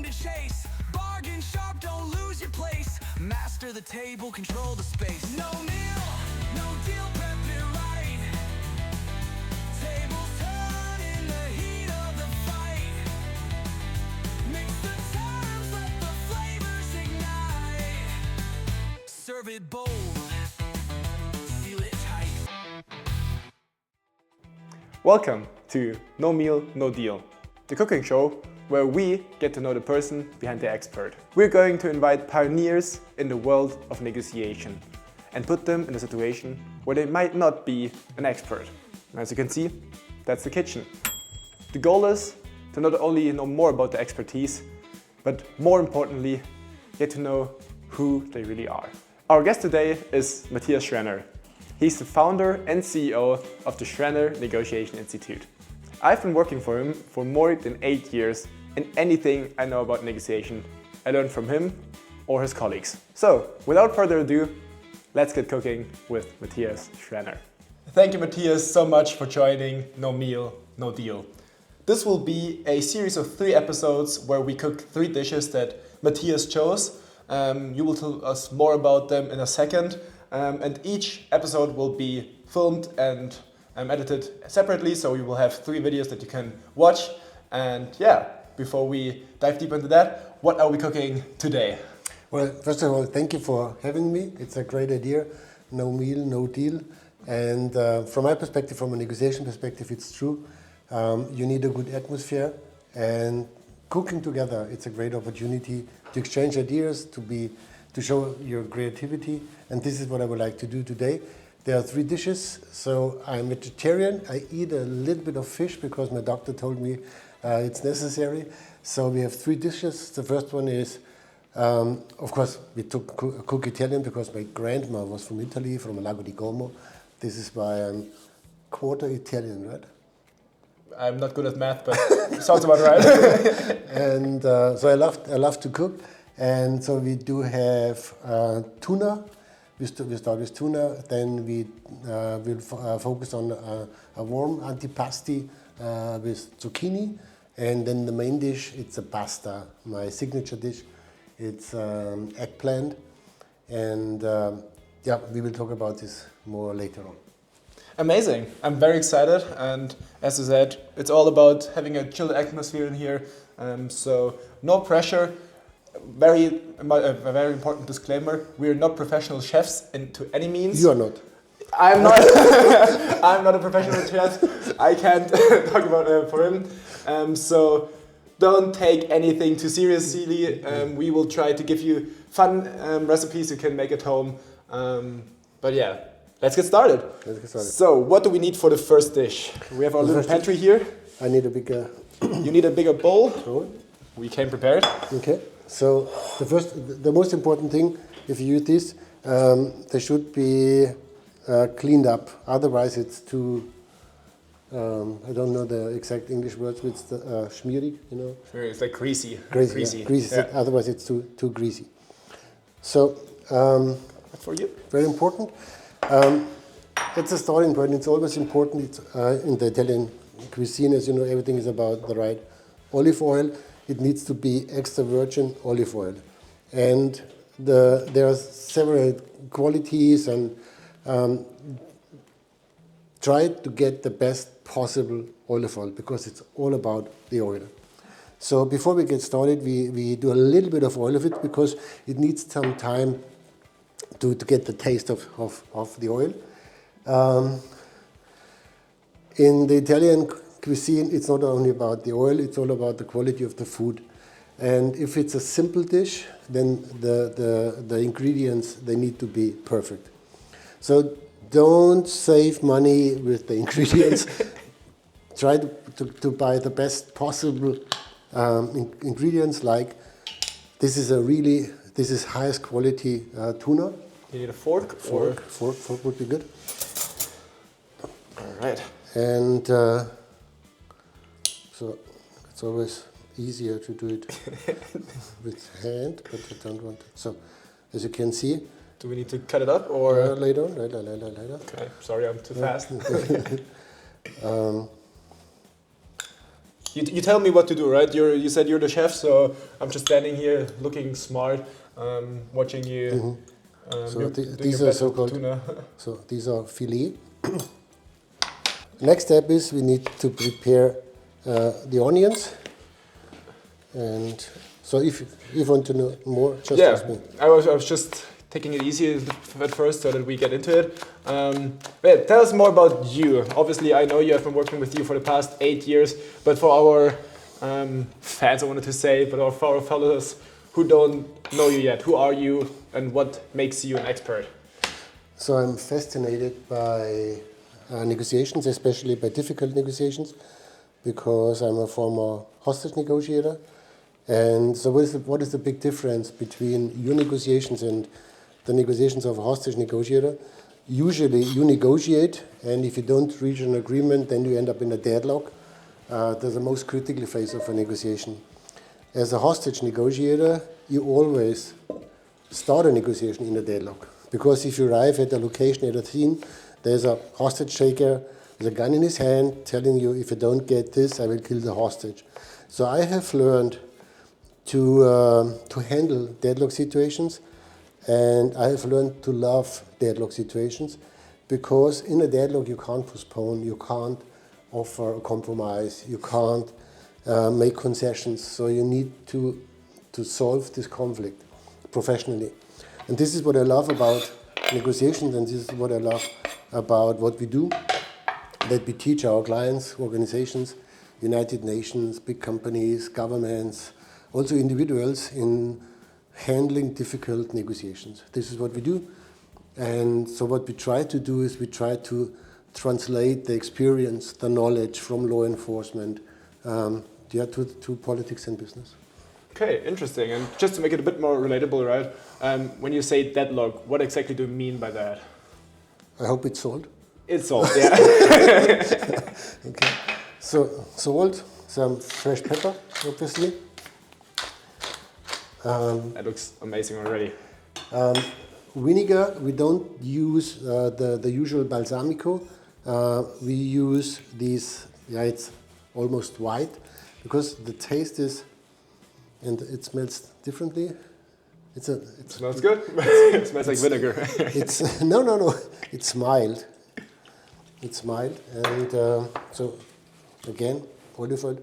nothing to chase. Bargain sharp, don't lose your place. Master the table, control the space. No meal, no deal, prep it right. Tables turn in the heat of the fight. Mix the terms, let the flavors ignite. Serve it bold, seal it tight. Welcome to No Meal, No Deal, the cooking show where we get to know the person behind the expert. We're going to invite pioneers in the world of negotiation and put them in a situation where they might not be an expert. And as you can see, that's the kitchen. The goal is to not only know more about the expertise, but more importantly, get to know who they really are. Our guest today is Matthias Schranner. He's the founder and CEO of the Schranner Negotiation Institute. I've been working for him for more than 8 years, and anything I know about negotiation, I learned from him or his colleagues. So, without further ado, let's get cooking with Matthias Schranner. Thank you, Matthias, so much for joining No Meal, No Deal. This will be a series of 3 episodes where we cook 3 dishes that Matthias chose. You will tell us more about them in a second. And each episode will be filmed and edited separately, so you will have 3 videos that you can watch. And yeah, before we dive deep into that, what are we cooking today? Well, first of all, thank you for having me. It's a great idea. No meal, no deal. And from my perspective, from a negotiation perspective, it's true. You need a good atmosphere, and cooking together, it's a great opportunity to exchange ideas, to show your creativity, and this is what I would like to do today. There are 3 dishes, so I'm vegetarian. I eat a little bit of fish because my doctor told me it's necessary. So we have 3 dishes. The first one is, of course, we cook Italian because my grandma was from Italy, from Lago di Como. This is why I'm quarter Italian, right? I'm not good at math, but sounds about right. And so I love to cook. And so we do have tuna. We start with tuna. Then we will focus on a warm antipasti with zucchini. And then the main dish, it's a pasta, my signature dish. It's eggplant. And yeah, we will talk about this more later on. Amazing. I'm very excited. And as I said, it's all about having a chilled atmosphere in here. So no pressure. A very important disclaimer: we are not professional chefs to any means. You are not. I'm not. I'm not a professional chef. I can't talk about for him. So don't take anything too seriously. We will try to give you fun recipes you can make at home. But yeah, let's get started. So what do we need for the first dish? We have our little pantry here. I need a bigger. You need a bigger bowl. We came prepared. Okay. So the most important thing, if you use this, they should be cleaned up. Otherwise, it's too. I don't know the exact English words. It's schmierig, you know. It's like greasy. Greasy. Yeah, greasy. Yeah. Otherwise, it's too greasy. So for you, very important. It's a starting point. It's always important. It's in the Italian cuisine, as you know, everything is about the right olive oil. It needs to be extra virgin olive oil. And there are several qualities, and try to get the best possible olive oil because it's all about the oil. So before we get started, we do a little bit of oil of it because it needs some time to get the taste of the oil. In the Italian cuisine, it's not only about the oil, it's all about the quality of the food. And if it's a simple dish, then the ingredients, they need to be perfect. So don't save money with the ingredients. Try to buy the best possible ingredients, like this is highest quality tuna. You need a fork? Fork would be good. All right. And so it's always easier to do it with hand, but I don't want to. So as you can see. Do we need to cut it up or? Later. Okay, sorry, I'm too fast. You tell me what to do, right? You said you're the chef, so I'm just standing here looking smart, watching you. So you're doing these your are best with the so-called. tuna. So these are filet. Next step is we need to prepare the onions. And so if you want to know more, just ask me. I was just taking it easy at first so that we get into it. But tell us more about you. Obviously, I know you have been working with you for the past 8 years, but for our fans, I wanted to say, but for our followers who don't know you yet, who are you and what makes you an expert? So I'm fascinated by negotiations, especially by difficult negotiations, because I'm a former hostage negotiator. And so what is the big difference between your negotiations and the negotiations of a hostage negotiator? Usually you negotiate, and if you don't reach an agreement, then you end up in a deadlock. That's the most critical phase of a negotiation. As a hostage negotiator, you always start a negotiation in a deadlock. Because if you arrive at a location, at a scene, there's a hostage taker with a gun in his hand telling you, if you don't get this, I will kill the hostage. So I have learned to handle deadlock situations, and I have learned to love deadlock situations, because in a deadlock you can't postpone, you can't offer a compromise, you can't make concessions, so you need to solve this conflict professionally. And this is what I love about negotiations, and this is what I love about what we do, that we teach our clients, organizations, United Nations, big companies, governments, also individuals, in handling difficult negotiations. This is what we do. And so what we try to do is we try to translate the experience, the knowledge from law enforcement to politics and business. Okay, interesting. And just to make it a bit more relatable, right? When you say deadlock, what exactly do you mean by that? I hope it's sold. It's solved, yeah. Okay. So salt, some fresh pepper, obviously. That looks amazing already. Vinegar, we don't use the usual balsamico. We use these, it's almost white, because the taste is, and it smells differently. It smells good? It smells like vinegar. It's no. It's mild. It's mild, and so again, olive oil.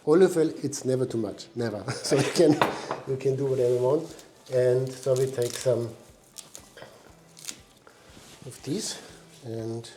Olive oil, it's never too much, never. So you can do whatever you want. And so we take some of these, and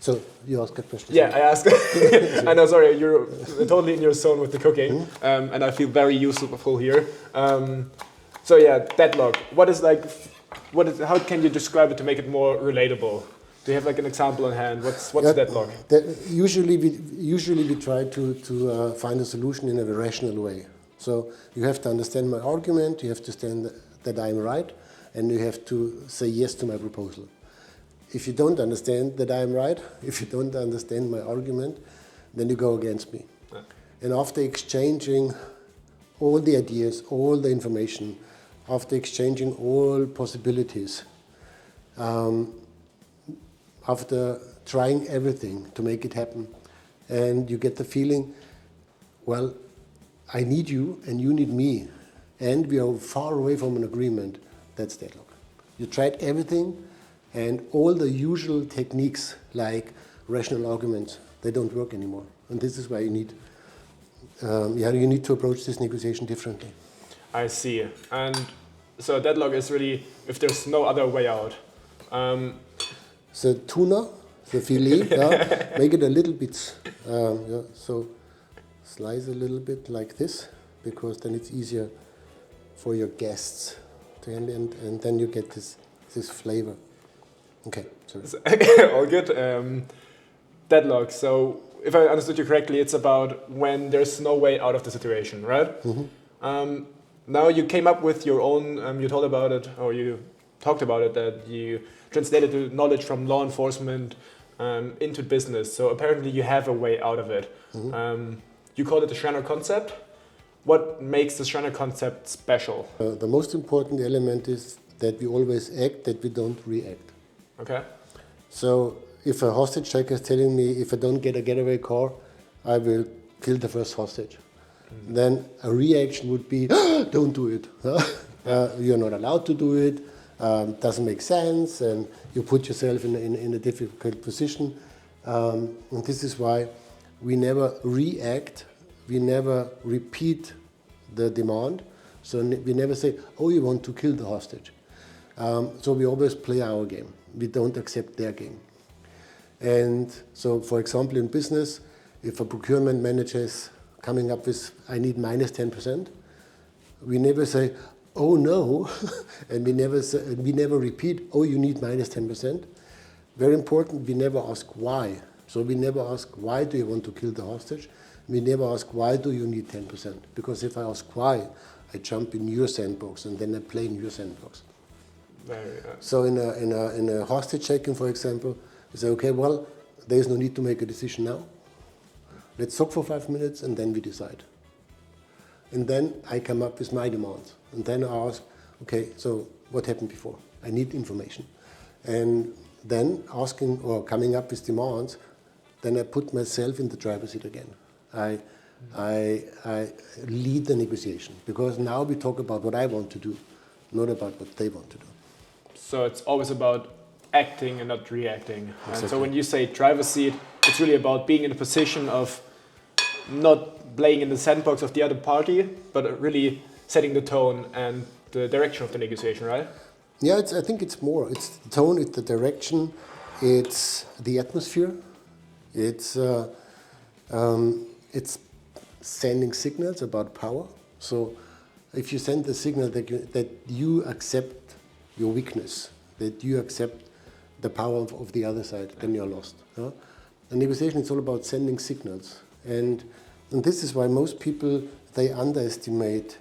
so you ask a question. Yeah, I asked. I know, sorry, you're totally in your zone with the cooking, and I feel very useful here. So yeah, deadlock. How can you describe it to make it more relatable? Do you have like an example on hand? What's deadlock? Usually we try to find a solution in a rational way. So you have to understand my argument, you have to understand that I'm right, and you have to say yes to my proposal. If you don't understand that I'm right, if you don't understand my argument, then you go against me. Yeah. And after exchanging all the ideas, all the information, after exchanging all possibilities, after trying everything to make it happen, and you get the feeling, well, I need you and you need me, and we are far away from an agreement, that's deadlock. You tried everything, and all the usual techniques like rational arguments, they don't work anymore. And this is why you need to approach this negotiation differently. I see. And so deadlock is really if there's no other way out. The tuna, the filet, make it a little bit, so slice a little bit like this, because then it's easier for your guests to handle, and then you get this flavor. Okay, sorry. All good. Deadlock. So if I understood you correctly, it's about when there's no way out of the situation, right? Mm-hmm. Now you came up with your own, you talked about it, that you translated the knowledge from law enforcement into business. So apparently you have a way out of it. Mm-hmm. You called it the Schranner concept. What makes the Schranner concept special? The most important element is that we always act, that we don't react. Okay. So if a hostage taker is telling me if I don't get a getaway car, I will kill the first hostage. Then a reaction would be, don't do it. You're not allowed to do it. Doesn't make sense, and you put yourself in a difficult position. And this is why we never react, we never repeat the demand. So we never say, oh, you want to kill the hostage. So we always play our game. We don't accept their game. And so, for example, in business, if a procurement manager is coming up with, I need minus 10%, we never say, oh no, and we never repeat, oh, you need minus 10%. Very important, we never ask why. So we never ask, why do you want to kill the hostage? We never ask, why do you need 10%? Because if I ask why, I jump in your sandbox and then I play in your sandbox. So in a hostage taking, for example, we say, okay, well, there is no need to make a decision now. Let's talk for 5 minutes and then we decide. And then I come up with my demands. And then I ask, okay, so what happened before? I need information. And then asking or coming up with demands, then I put myself in the driver's seat again. I lead the negotiation, because now we talk about what I want to do, not about what they want to do. So it's always about acting and not reacting. Exactly. And so when you say driver's seat, it's really about being in a position of not playing in the sandbox of the other party, but really setting the tone and the direction of the negotiation, right? Yeah, I think it's more. It's the tone, it's the direction, it's the atmosphere, it's sending signals about power. So if you send the signal that you accept your weakness, that you accept the power of the other side, then you're lost. Huh? And negotiation is all about sending signals. And this is why most people, they underestimate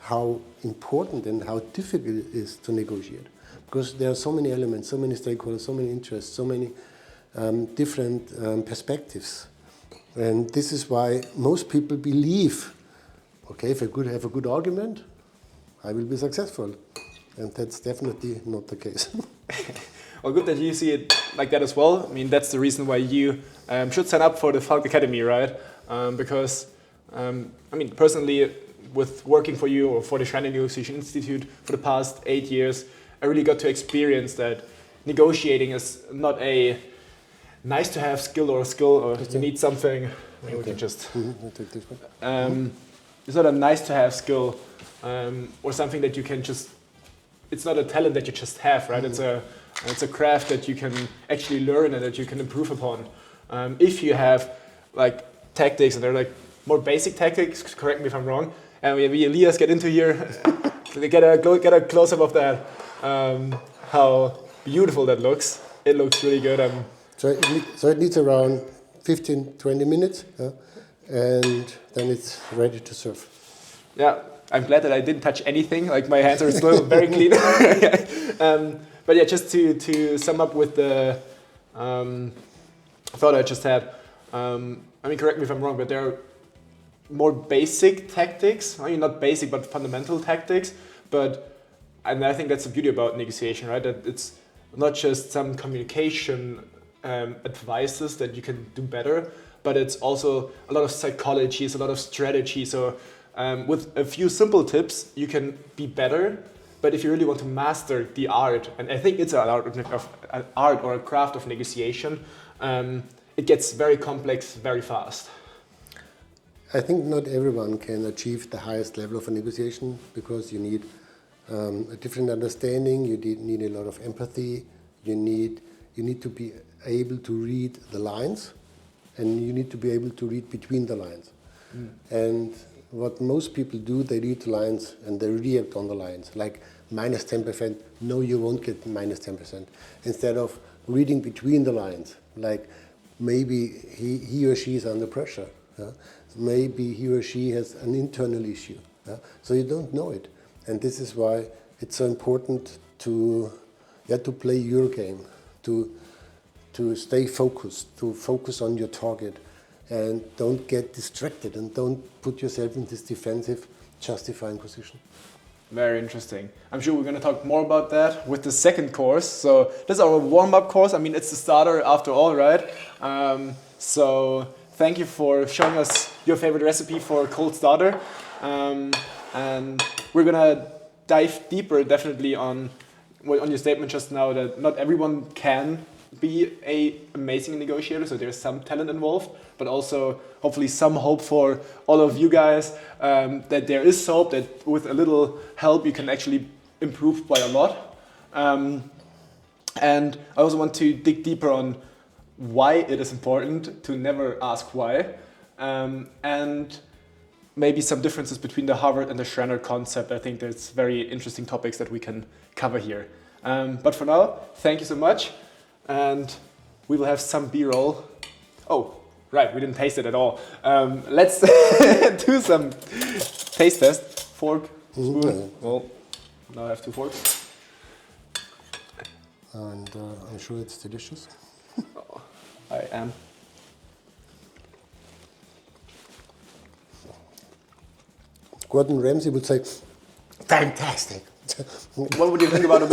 how important and how difficult it is to negotiate. Because there are so many elements, so many stakeholders, so many interests, so many different perspectives. And this is why most people believe, okay, if I could have a good argument, I will be successful. And that's definitely not the case. Well, good that you see it like that as well. I mean, that's the reason why you should sign up for the Falk Academy, right? Because, I mean, personally, with working for you or for the Schranner Negotiation Institute for the past 8 years, I really got to experience that negotiating is not a nice to have skill or you need something. Maybe we can just. I'll take this one. It's not a nice to have skill or something that you can just. It's not a talent that you just have, right? It's a craft that you can actually learn and that you can improve upon. If you have like tactics, and they're like more basic tactics. Correct me if I'm wrong. And we have Elias get into here. Get a close up of that. How beautiful that looks. It looks really good. So it needs around 15-20 minutes, and then it's ready to serve. Yeah, I'm glad that I didn't touch anything. Like my hands are still very clean. But yeah, just to sum up with the thought I just had. I mean, correct me if I'm wrong, but there are more basic tactics. I mean, not basic, but fundamental tactics. And I think that's the beauty about negotiation, right? That it's not just some communication advices that you can do better, but it's also a lot of psychology, it's a lot of strategy. So with a few simple tips, you can be better. But if you really want to master the art, and I think it's an art or a craft of negotiation, it gets very complex very fast. I think not everyone can achieve the highest level of a negotiation, because you need a different understanding, you need a lot of empathy, you need to be able to read the lines, and you need to be able to read between the lines. And what most people do, they read the lines and they react on the lines, like minus 10%, no, you won't get minus 10%. Instead of reading between the lines, like maybe he or she is under pressure. Maybe he or she has an internal issue. So you don't know it. And this is why it's so important to play your game, to stay focused, to focus on your target, and don't get distracted and don't put yourself in this defensive, justifying position. Very interesting. I'm sure we're going to talk more about that with the second course. So this is our warm-up course. I mean, it's the starter after all, right? So thank you for showing us your favorite recipe for cold starter. And we're gonna dive deeper definitely on your statement just now that not everyone can be an amazing negotiator, so there's some talent involved, but also hopefully some hope for all of you guys that there is hope, that with a little help you can actually improve by a lot. And I also want to dig deeper on why it is important to never ask why, and maybe some differences between the Harvard and the Schranner concept. I think there's very interesting topics that we can cover here. But for now, thank you so much. And we will have some B-roll. Oh, right, we didn't taste it at all. Let's do some taste test. Fork, spoon. Well, now I have 2 forks. And I'm sure it's delicious. Oh, I am. Gordon Ramsay would say, fantastic. What would you think about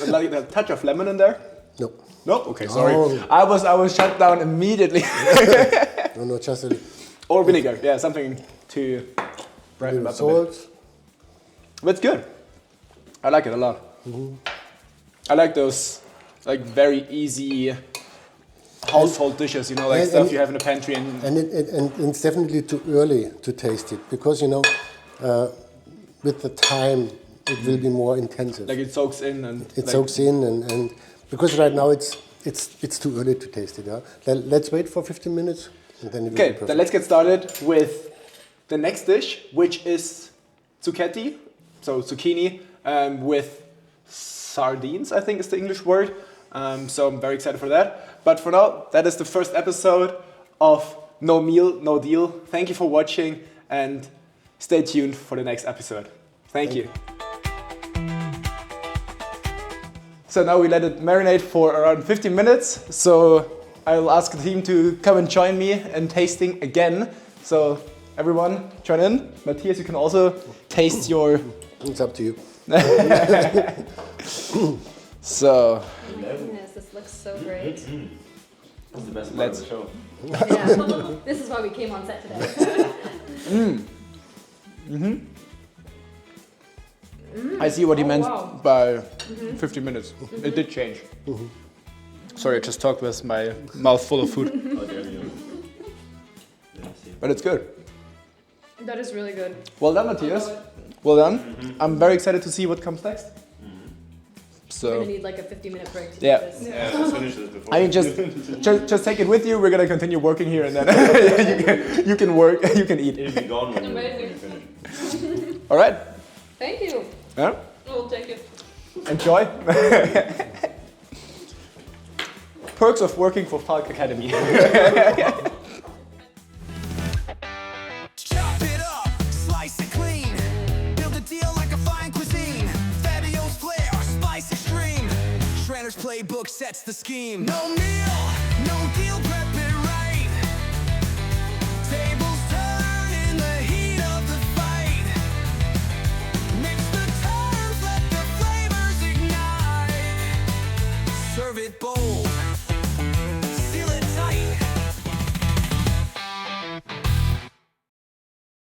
like a touch of lemon in there? No. No? Okay, sorry. Oh. I was shut down immediately. No, just a Or vinegar, yeah, something to brighten little up a bit. salt. But it's good. I like it a lot. I like those like very easy household dishes, you know, like stuff you have in the pantry. And it's definitely too early to taste it because, you know, with the time it will be more intensive. Like it soaks in and It like, soaks in and because right now it's too early to taste it. Yeah? Let's wait for 15 minutes and then it will be Okay, perfect. then let's get started with the next dish, which is zucchetti, so zucchini with sardines, I think is the English word. So I'm very excited for that. But for now, that is the first episode of No Meal, No Deal. Thank you for watching and stay tuned for the next episode. Thank you. So now we let it marinate for around 15 minutes. So I'll ask the team to come and join me in tasting again. So everyone, join in. Matthias, you can also taste your... It's up to you. So... Oh my goodness, this looks so great. This is the best part of the show. Yeah, this is why we came on set today. I see what he meant wow. by 15 minutes. It did change. Sorry, I just talked with my mouth full of food. Oh, there we go. Yeah, see. But it's good. That is really good. Well done, Matthias. Well done. I'm very excited to see what comes next. We're gonna So, need like a 50-minute break to Yeah. do this. Yeah, let's finish this before. I mean, just take it with you. We're gonna continue working here, and then you can work. You can eat. It'll be gone when you Amazing. finish. All right. Thank you. Yeah. We'll take it. Enjoy. Perks of working for Falk Academy. Chop it up, slice it clean. Build a deal like a fine cuisine. Fabio's flair, spice extreme. Schranner's playbook sets the scheme. No meal, no deal.